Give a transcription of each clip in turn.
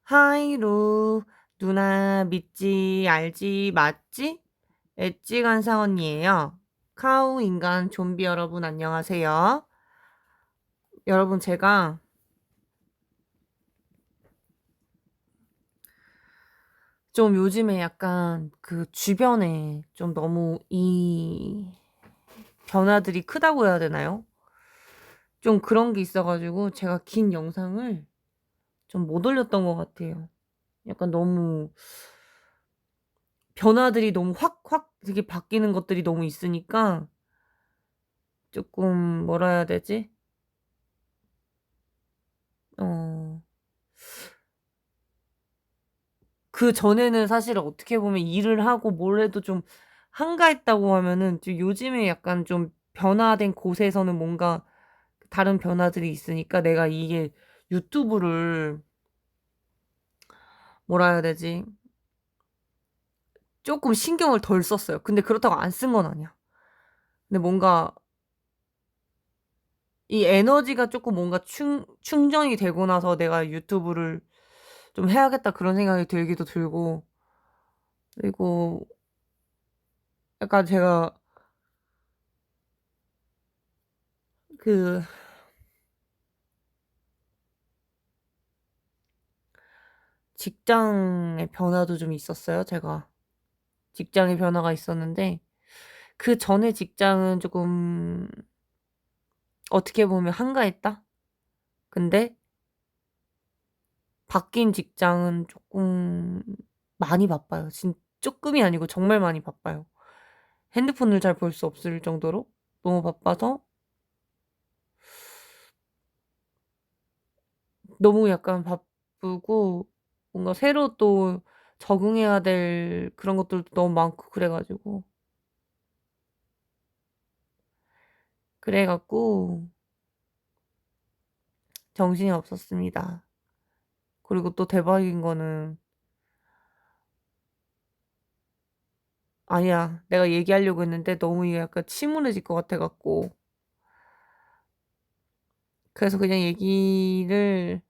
하이루, 누나 믿지, 알지, 맞지? 엣지 간사 언니예요. 카우 인간 좀비 여러분 안녕하세요. 여러분 제가 좀 요즘에 약간 그 주변에 좀 너무 이 변화들이 크다고 해야 되나요? 좀 그런 게 있어가지고 제가 긴 영상을 좀 못 올렸던 것 같아요. 약간 너무 변화들이 너무 확 되게 바뀌는 것들이 너무 있으니까 조금 뭐라 해야 되지? 어, 그전에는 사실 어떻게 보면 일을 하고 뭘 해도 좀 한가했다고 하면은 좀 요즘에 약간 좀 변화된 곳에서는 뭔가 다른 변화들이 있으니까 내가 이게 유튜브를 뭐라 해야 되지? 조금 신경을 덜 썼어요. 근데 그렇다고 안 쓴 건 아니야. 근데 뭔가 이 에너지가 조금 뭔가 충전이 되고 나서 내가 유튜브를 좀 해야겠다 그런 생각이 들기도 들고 그리고 약간 제가 그 직장의 변화도 좀 있었어요, 제가. 직장의 변화가 있었는데, 그 전에 직장은 조금, 어떻게 보면 한가했다? 근데, 바뀐 직장은 조금 많이 바빠요. 조금이 아니고 정말 많이 바빠요. 핸드폰을 잘 볼 수 없을 정도로 너무 바빠서, 너무 약간 바쁘고, 뭔가 새로 또 적응해야 될 그런 것들도 너무 많고, 그래갖고, 정신이 없었습니다. 그리고 또 대박인 거는 아니야. 내가 얘기하려고 했는데 너무 이게 약간 침울해질 것 같아 갖고 그래서 그냥 얘기를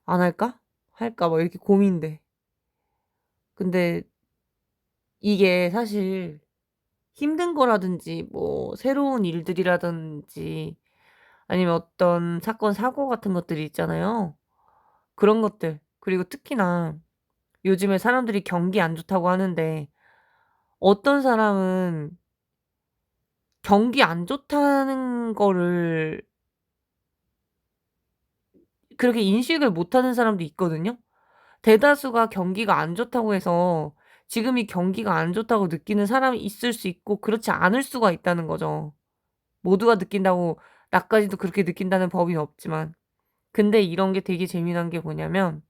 안 할까? 할까? 뭐 이렇게 고민돼. 근데 이게 사실 힘든 거라든지 뭐 새로운 일들이라든지 아니면 어떤 사건 사고 같은 것들이 있잖아요. 그런 것들. 그리고 특히나 요즘에 사람들이 경기 안 좋다고 하는데 어떤 사람은 경기 안 좋다는 거를 그렇게 인식을 못하는 사람도 있거든요. 대다수가 경기가 안 좋다고 해서 지금 이 경기가 안 좋다고 느끼는 사람이 있을 수 있고 그렇지 않을 수가 있다는 거죠. 모두가 느낀다고 나까지도 그렇게 느낀다는 법은 없지만. 근데 이런 게 되게 재미난 게 뭐냐면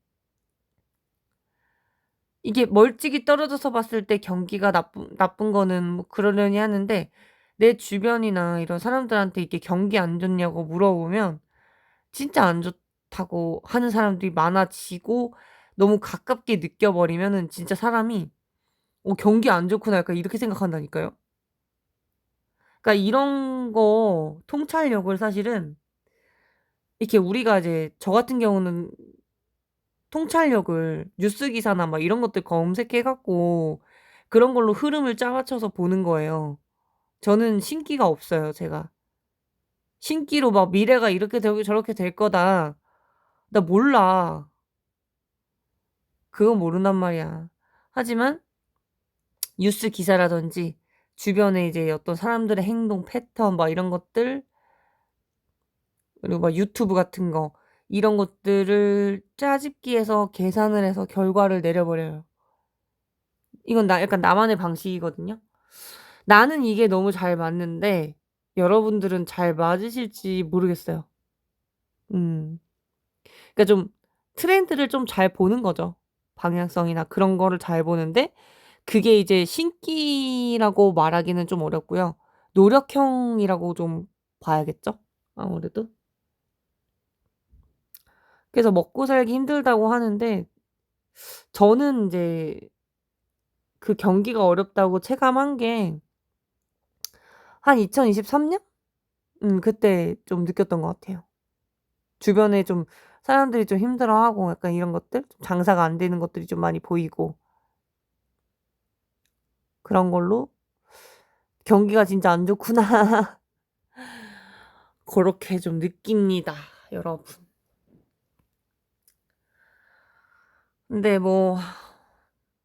이게 멀찍이 떨어져서 봤을 때 경기가 나쁜 거는 뭐 그러려니 하는데 내 주변이나 이런 사람들한테 이게 "경기 안 좋냐."고 물어보면 진짜 안 좋다고 하는 사람들이 많아지고 너무 가깝게 느껴버리면은 진짜 사람이 '어 경기 안 좋구나.' 약간 이렇게 생각한다니까요. 그러니까 이런 거 통찰력을 사실은 이렇게 우리가 이제 저 같은 경우는 통찰력을 뉴스 기사나 막 이런 것들 검색해 갖고 그런 걸로 흐름을 짜 맞춰서 보는 거예요. 저는 신기가 없어요 제가. 신기로 막 '미래가 이렇게 되고 저렇게 될 거다.' 나 몰라. 그건 모른단 말이야. 하지만 뉴스 기사라든지 주변에 이제 어떤 사람들의 행동 패턴 막 이런 것들 그리고 막 유튜브 같은 거 이런 것들을 짜집기해서 계산을 해서 결과를 내려 버려요. 이건 약간 나만의 방식이거든요. 나는 이게 너무 잘 맞는데 여러분들은 잘 맞으실지 모르겠어요. 음. 그러니까 좀 트렌드를 좀 잘 보는 거죠. 방향성이나 그런 거를 잘 보는데 그게 이제 신기라고 말하기는 좀 어렵고요. 노력형이라고 좀 봐야겠죠? 아무래도. 그래서 먹고 살기 힘들다고 하는데 저는 인제 그 경기가 어렵다고 체감한 게 한 2023년? 그때 좀 느꼈던 것 같아요. 주변에 좀 사람들이 좀 힘들어하고 약간 이런 것들 좀 장사가 안 되는 것들이 좀 많이 보이고 그런 걸로 '경기가 진짜 안 좋구나.' 고렇게 좀 느낍니다, 여러분. 근데 뭐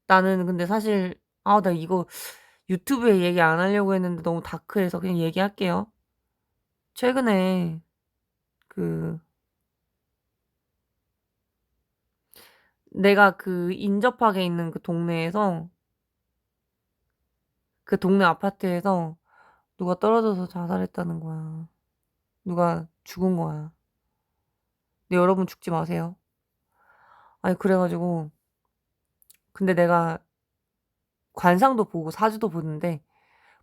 나는 근데 사실 나 이거 유튜브에 얘기 안 하려고 했는데 너무 다크해서 그냥 얘기할게요. 최근에 그 내가 그 인접하게 있는 그 동네에서 그 동네 아파트에서 누가 떨어져서 자살했다는 거야. 누가 죽은 거야. 근데 여러분 죽지 마세요. 아니 그래 가지고 근데 내가 관상도 보고 사주도 보는데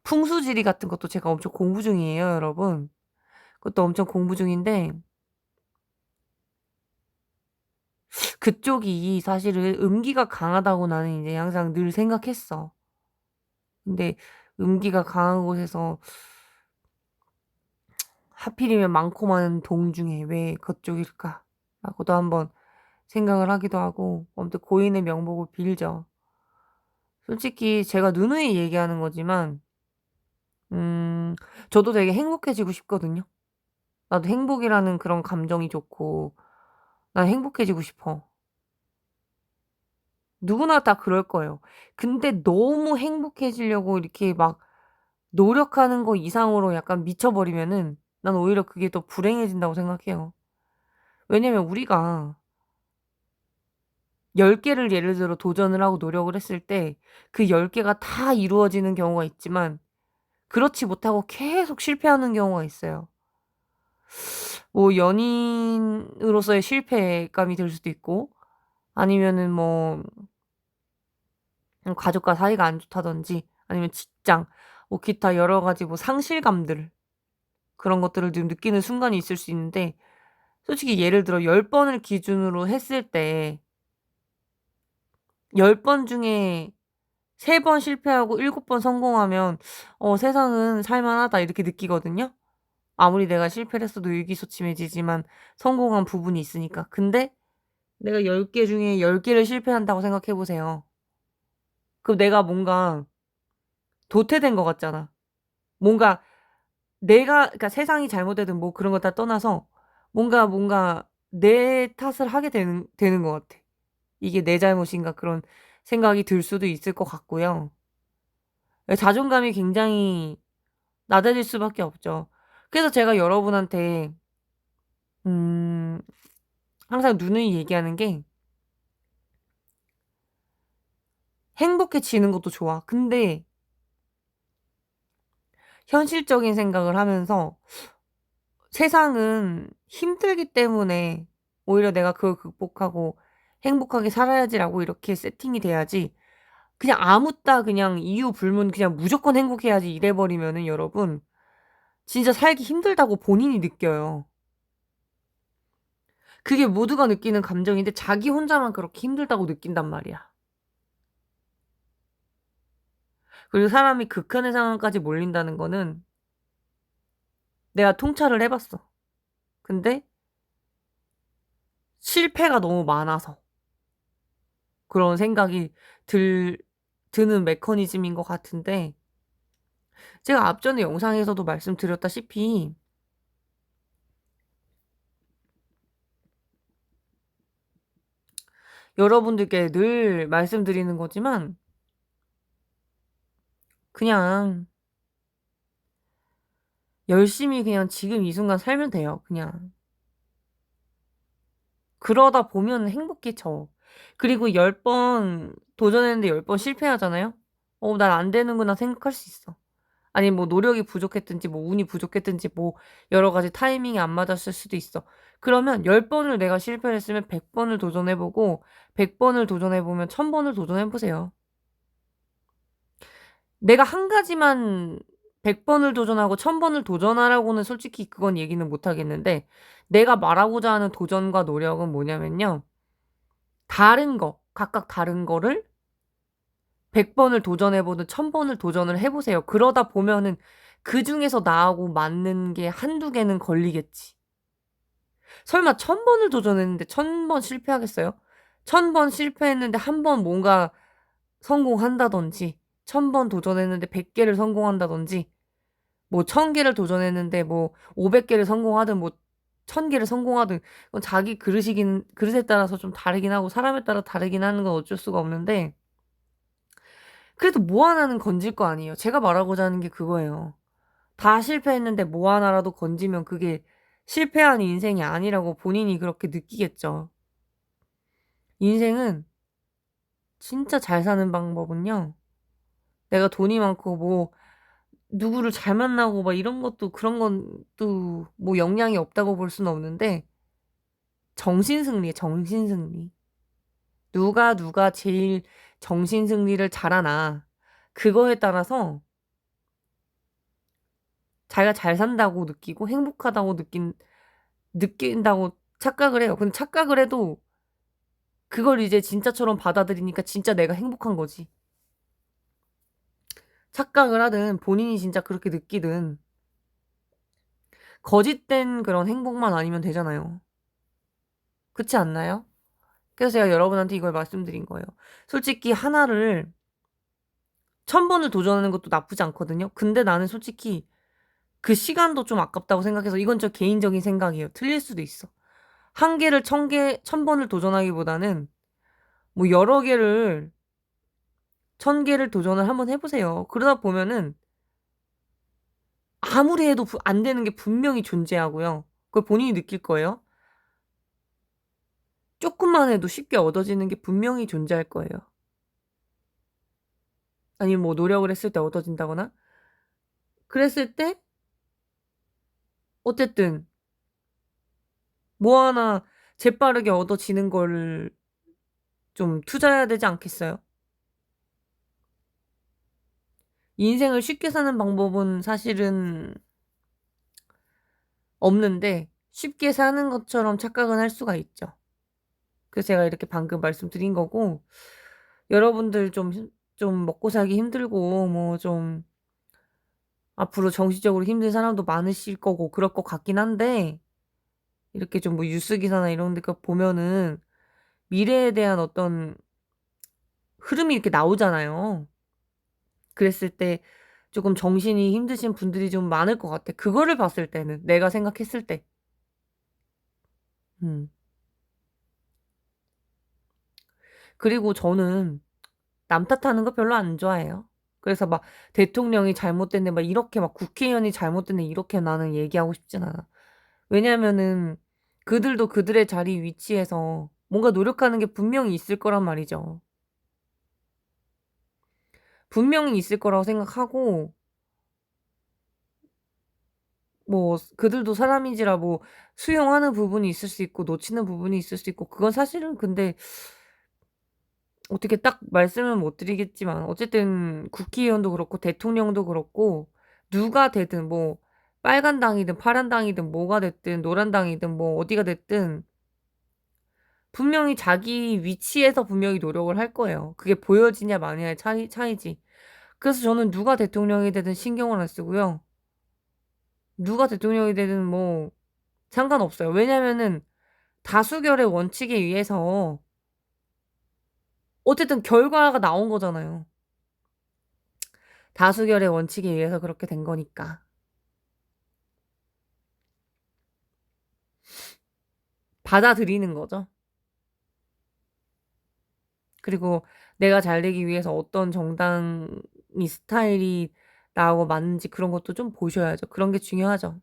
풍수지리 같은 것도 제가 엄청 공부 중이에요, 여러분. 그것도 엄청 공부 중인데 그쪽이 사실은 음기가 강하다고 나는 이제 항상 늘 생각했어. 근데 음기가 강한 곳에서 하필이면 많고 많은 동 중에 '왜 그쪽일까?'라고도 한번 생각을 하기도 하고 아무튼 고인의 명복을 빌죠. 솔직히 제가 누누이 얘기하는 거지만 음 저도 되게 행복해지고 싶거든요. 나도 행복이라는 그런 감정이 좋고 난 행복해지고 싶어. 누구나 다 그럴 거예요. 근데 너무 행복해지려고 이렇게 막 노력하는 거 이상으로 약간 미쳐 버리면은 난 오히려 그게 더 불행해진다고 생각해요. 왜냐면 우리가 10 개를 예를 들어 도전을 하고 노력을 했을 때 그 10 개가 다 이루어지는 경우가 있지만 그렇지 못하고 계속 실패하는 경우가 있어요. 뭐 연인으로서의 실패감이 들 수도 있고 아니면은 뭐 가족과 사이가 안 좋다든지 아니면 직장 뭐 기타 여러 가지 뭐 상실감들 그런 것들을 좀 느끼는 순간이 있을 수 있는데 솔직히 예를 들어 10 번을 기준으로 했을 때 10번 중에 3번 실패하고 7번 성공하면 '세상은 살 만하다.' 이렇게 느끼거든요. 아무리 내가 실패를 했어도 의기소침해지지만 성공한 부분이 있으니까. 근데 내가 10개 중에 10 개를 실패한다고 생각해 보세요. 그럼 내가 뭔가 도태된 것 같잖아. 뭔가 내가 그러니까 세상이 잘못되든 뭐 그런 거 다 떠나서 뭔가 내 탓을 하게 되는 것 같아. '이게 내 잘못인가.' 그런 생각이 들 수도 있을 것 같고요. 예 자존감이 굉장히 낮아질 수밖에 없죠. 그래서 제가 여러분한테 음 항상 누누이 얘기하는 게 행복해지는 것도 좋아. 근데 현실적인 생각을 하면서 세상은 힘들기 때문에 오히려 '내가 그걸 극복하고 행복하게 살아야지.'라고 이렇게 세팅이 돼야지 그냥 아무 따 그냥 이유 불문 그냥 '무조건 행복해야지.' 이래 버리면은 여러분 진짜 살기 힘들다고 본인이 느껴요. 그게 모두가 느끼는 감정인데 자기 혼자만 그렇게 힘들다고 느낀단 말이야. 그리고 사람이 극한의 상황까지 몰린다는 거는 내가 통찰을 해 봤어. 근데 실패가 너무 많아서 그런 생각이 들 드는 메커니즘인 것 같은데 제가 앞전에 영상에서도 말씀드렸다시피 여러분들께 늘 말씀드리는 거지만 그냥 열심히 그냥 지금 이 순간 살면 돼요 그냥. 그러다 보면 행복해져. 그리고 10번 도전했는데 10번 실패하잖아요? '난 안 되는구나.' 생각할 수 있어. 아니 뭐 노력이 부족했든지 뭐 운이 부족했든지 뭐 여러 가지 타이밍이 안 맞았을 수도 있어. 그러면 10 번을 내가 실패를 했으면 100 번을 도전해 보고 100 번을 도전해 보면 1000 번을 도전해 보세요. 내가 한 가지만 100 번을 도전하고 1000 번을 도전하라고는 솔직히 그건 얘기는 못 하겠는데 내가 말하고자 하는 도전과 노력은 뭐냐면요. 다른 거 각각 다른 거를 100 번을 도전해 보든 1000 번을 도전을 해 보세요. 그러다 보면은 그중에서 나하고 맞는 게 1-2 개는 걸리겠지. 설마 1000번을 도전했는데 1000번 실패하겠어요? 1000번 실패했는데 1번 뭔가 성공한다든지, 1000번 도전했는데 100개를 성공한다든지, 뭐 1000개를 도전했는데 뭐 500개를 성공하든 뭐 1000개를 성공하든, 그건 자기 그릇에 따라서 좀 다르긴 하고 사람에 따라 다르긴 하는 건 어쩔 수가 없는데, 그래도 뭐 하나는 건질 거 아니에요. 제가 말하고자 하는 게 그거예요. 다 실패했는데 뭐 하나라도 건지면 그게 실패한 인생이 아니라고 본인이 그렇게 느끼겠죠. 인생은 진짜 잘 사는 방법은요, 내가 돈이 많고 뭐 누구를 잘 만나고 막 이런 것도, 그런 것도 뭐 영향이 없다고 볼 수는 없는데, 정신승리에 정신승리. 누가 제일 정신승리를 잘하나, 그거에 따라서 자기가 잘 산다고 느끼고 행복하다고 느낀다고 착각을 해요. 근데 착각을 해도 그걸 이제 진짜처럼 받아들이니까 진짜 내가 행복한 거지. 착각을 하든 본인이 진짜 그렇게 느끼든 거짓된 그런 행복만 아니면 되잖아요. 그렇지 않나요? 그래서 제가 여러분한테 이걸 말씀드린 거예요. 솔직히 하나를 1000번을 도전하는 것도 나쁘지 않거든요. 근데 나는 솔직히 그 시간도 좀 아깝다고 생각해서, 이건 저 개인적인 생각이에요. 틀릴 수도 있어. 한 개를 1000번을 도전하기보다는 뭐 여러 개를 1000개를 도전을 한번 해보세요. 그러다 보면은 아무리 해도 안 되는 게 분명히 존재하고요. 그걸 본인이 느낄 거예요. 조금만 해도 쉽게 얻어지는 게 분명히 존재할 거예요. 아니면 뭐 노력을 했을 때 얻어진다거나. 그랬을 때 어쨌든 뭐 하나 재빠르게 얻어지는 걸 좀 투자해야 되지 않겠어요? 인생을 쉽게 사는 방법은 사실은 없는데, 쉽게 사는 것처럼 착각은 할 수가 있죠. 그래서 제가 이렇게 방금 말씀드린 거고, 여러분들 좀 먹고 살기 힘들고 뭐 좀 앞으로 정신적으로 힘든 사람도 많으실 거고 그럴 것 같긴 한데, 이렇게 좀 뭐 뉴스 기사나 이런 데 보면은 미래에 대한 어떤 흐름이 이렇게 나오잖아요. 그랬을 때 조금 정신이 힘드신 분들이 좀 많을 것 같아. 그거를 봤을 때는, 내가 생각했을 때. 음. 그리고 저는 남 탓하는 거 별로 안 좋아해요. 그래서 막 대통령이 잘못됐네, 막 이렇게, 막 국회의원이 잘못됐네 이렇게 나는 얘기하고 싶진 않아. 왜냐면은 그들도 그들의 자리 위치에서 뭔가 노력하는 게 분명히 있을 거란 말이죠. 분명히 있을 거라고 생각하고, 뭐 그들도 사람인지라 뭐 수용하는 부분이 있을 수 있고 놓치는 부분이 있을 수 있고, 그건 사실은 근데 어떻게 딱 말씀은 못 드리겠지만, 어쨌든 국회의원도 그렇고 대통령도 그렇고 누가 되든, 뭐 빨간 당이든 파란 당이든 뭐가 됐든 노란 당이든 뭐 어디가 됐든 분명히 자기 위치에서 분명히 노력을 할 거예요. 그게 보여지냐 마냐의 차이지. 그래서 저는 누가 대통령이 되든 신경을 안 쓰고요. 누가 대통령이 되든 뭐 상관없어요. 왜냐면은 다수결의 원칙에 의해서 어쨌든 결과가 나온 거잖아요. 다수결의 원칙에 의해서 그렇게 된 거니까. 받아들이는 거죠. 그리고 내가 잘 되기 위해서 어떤 정당이 스타일이 나하고 맞는지 그런 것도 좀 보셔야죠. 그런 게 중요하죠.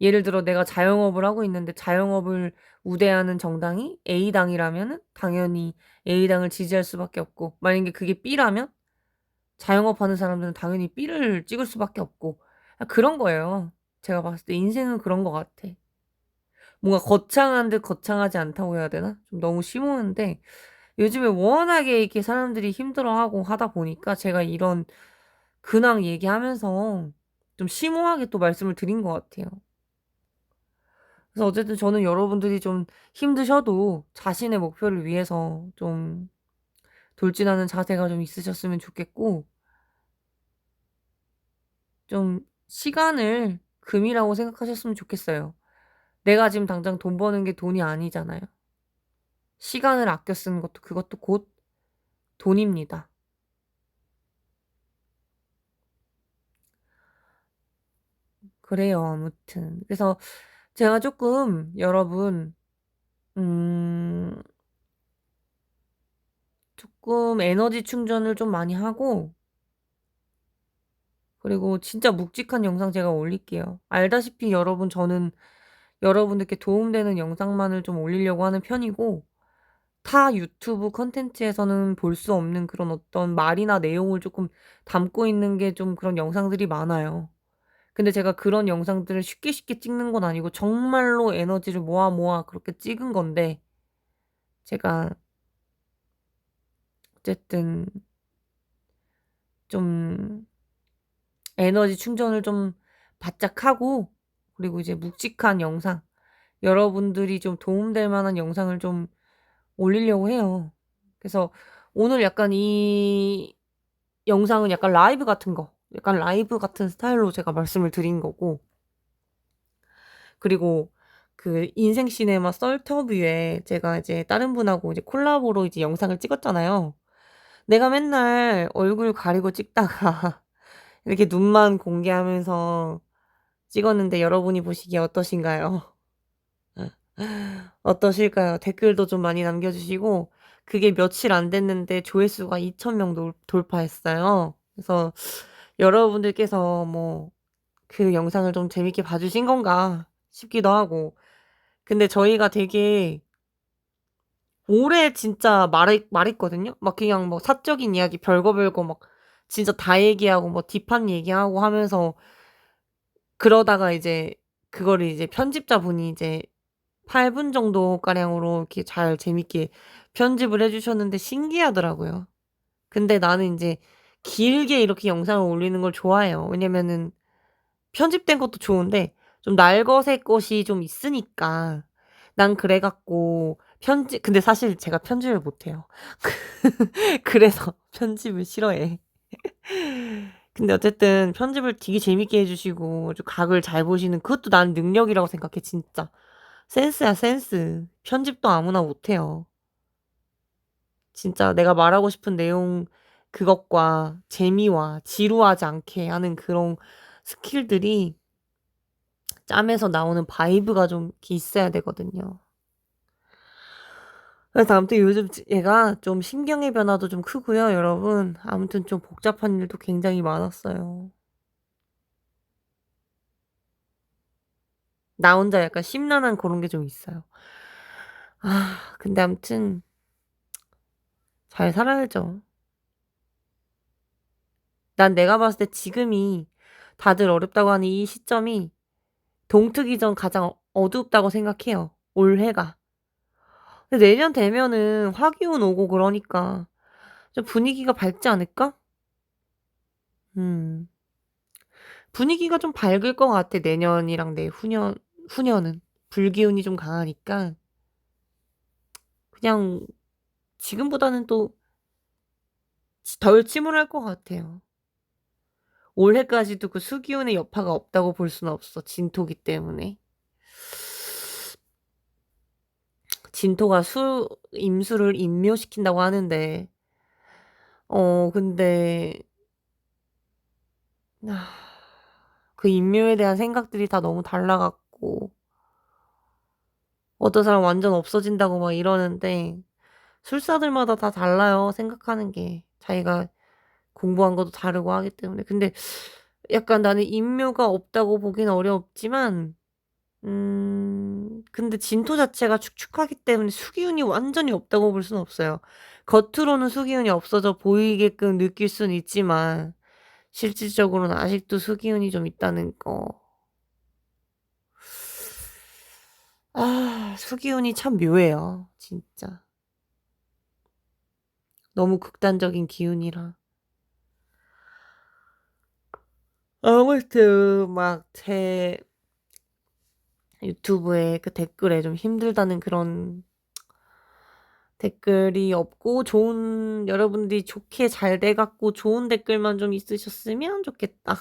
예를 들어 내가 자영업을 하고 있는데 자영업을 우대하는 정당이 A당이라면은 당연히 A당을 지지할 수밖에 없고, 만약에 그게 B라면 자영업하는 사람들은 당연히 B를 찍을 수밖에 없고, 그런 거예요. 제가 봤을 때 인생은 그런 것 같아. 뭔가 거창한 듯 거창하지 않다고 해야 되나? 좀 너무 심오한데, 요즘에 워낙에 이렇게 사람들이 힘들어하고 하다 보니까 제가 이런 근황 얘기하면서 좀 심오하게 또 말씀을 드린 것 같아요. 그래서 어쨌든 저는 여러분들이 좀 힘드셔도 자신의 목표를 위해서 좀 돌진하는 자세가 좀 있으셨으면 좋겠고, 좀 시간을 금이라고 생각하셨으면 좋겠어요. 내가 지금 당장 돈 버는 게 돈이 아니잖아요. 시간을 아껴 쓰는 것도 그것도 곧 돈입니다. 그래요 아무튼. 그래서 제가 쪼끔 여러분 음 쪼끔 에너지 충전을 좀 많이 하고 그리고 진짜 묵직한 영상 제가 올릴게요. 알다시피 여러분 저는 여러분들께 도움되는 영상만을 좀 올리려고 하는 편이고 타 유튜브 콘텐츠에서는 볼 수 없는 그런 어떤 말이나 내용을 쪼끔 담고 있는 게 좀 그런 영상들이 많아요. 근데 제가 그런 영상들을 쉽게 쉽게 찍는 건 아니고 정말로 에너지를 모아 그렇게 찍은 건데 제가 어쨌든 좀 에너지 충전을 좀 바짝 하고 그리고 이제 묵직한 영상 여러분들이 좀 도움될 만한 영상을 좀 올리려고 해요. 그래서 오늘 약간 이 영상은 약간 라이브 같은 거 약간 라이브 같은 스타일로 제가 말씀을 드린 거고 그리고 그 인생 시네마 썰터뷰에 제가 이제 다른 분하고 이제 콜라보로 이제 영상을 찍었잖아요. 내가 맨날 얼굴 가리고 찍다가 이렇게 눈만 공개하면서 찍었는데 여러분이 보시기에 어떠신가요? 어떠실까요? 댓글도 좀 많이 남겨 주시고 그게 며칠 안 됐는데 조회수가 2,000명 돌파했어요. 그래서 여러분들께서 뭐 '그 영상을 좀 재밌게 봐 주신 건가?' 싶기도 하고 근데 저희가 되게 오래 진짜 말했거든요. 막 그냥 뭐 사적인 이야기 별거 막 진짜 다 얘기하고 뭐 딥한 얘기하고 하면서 그러다가 이제 그거를 이제 편집자분이 이제 8분 정도 가량으로 이렇게 잘 재밌게 편집을 해 주셨는데 신기하더라고요. 근데 나는 인제 길게 이렇게 영상을 올리는 걸 좋아해요. 왜냐면은 편집된 것도 좋은데 좀 날것의 것이 좀 있으니까 난 그래 갖고 편집 근데 사실 제가 편집을 못 해요. 그래서 편집을 싫어해. 근데 어쨌든 편집을 되게 재밌게 해 주시고 좀 각을 잘 보시는 그것도 나는 능력이라고 생각해 진짜. 센스야 센스. 편집도 아무나 못 해요. 진짜 내가 말하고 싶은 내용 그것과 재미와 지루하지 않게 하는 그런 스킬들이 짬에서 나오는 바이브가 좀 이렇게 있어야 되거든요. 그래서 아무튼 요즘 얘가 좀 신경의 변화도 좀 크고요 여러분. 아무튼 좀 복잡한 일도 굉장히 많았어요. 나 혼자 약간 심란한 고런 게 좀 있어요. 근데 아무튼 잘 살아야죠. 난 내가 봤을 때 지금이 다들 어렵다고 하는 이 시점이 동트기 전 가장 어둡다고 생각해요, 올해가. 근데 내년 되면은 화기운 오고 그러니까 좀 분위기가 밝지 않을까? 음. 분위기가 좀 밝을 것 같아, 내년이랑 후년은. 불기운이 좀 강하니까 그냥 지금보다는 또 덜 침울할 것 같아요. 올해까지도 그 수기운의 여파가 없다고 볼 수는 없어, 진토기 때문에. 진토가 임수를 임묘시킨다고 하는데 근데 아 그 임묘에 대한 생각들이 다 너무 달라 갖고 어떤 사람은 완전 없어진다고 막 이러는데 술사들마다 다 달라요, 생각하는 게. 자기가 공부한 것도 다르고 하기 때문에. 근데 약간 나는 임묘가 없다고 보기는 어렵지만 근데 진토 자체가 축축하기 때문에 수기운이 완전히 없다고 볼 수는 없어요. 겉으로는 수기운이 없어져 보이게끔 느낄 수는 있지만 실질적으로는 아직도 수기운이 좀 있다는 거. 수기운이 참 묘해요 진짜. 너무 극단적인 기운이라. 아무튼 막 제 유튜브에 그 댓글에 좀 힘들다는 그런 댓글이 없고 좋은 여러분들이 좋게 잘 돼 갖고 좋은 댓글만 좀 있으셨으면 좋겠다.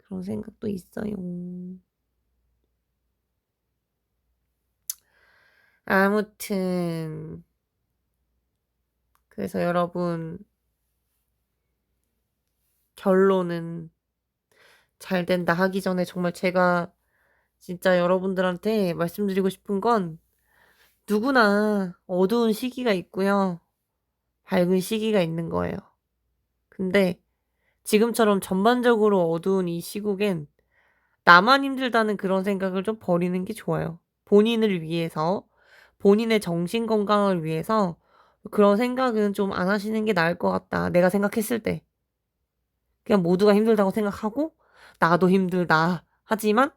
그런 생각도 있어요. 아무튼 그래서 여러분 결론은 잘 된다 하기 전에 정말 제가 진짜 여러분들한테 말씀드리고 싶은 건 누구나 어두운 시기가 있고요. 밝은 시기가 있는 거예요. 근데 지금처럼 전반적으로 어두운 이 시국엔 나만 힘들다는 그런 생각을 좀 버리는 게 좋아요. 본인을 위해서, 본인의 정신 건강을 위해서 그런 생각은 좀 안 하시는 게 나을 것 같다. 내가 생각했을 때. 그냥 모두가 힘들다고 생각하고 나도 힘들다. 하지만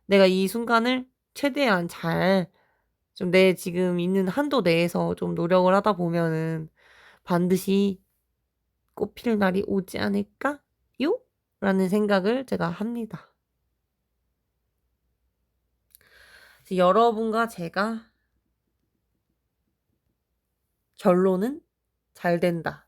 내가 이 순간을 최대한 잘 좀 내 지금 있는 한도 내에서 좀 노력을 하다 보면은 반드시 꽃필 날이 오지 않을까요? 라는 생각을 제가 합니다. 여러분과 제가 결론은 잘 된다.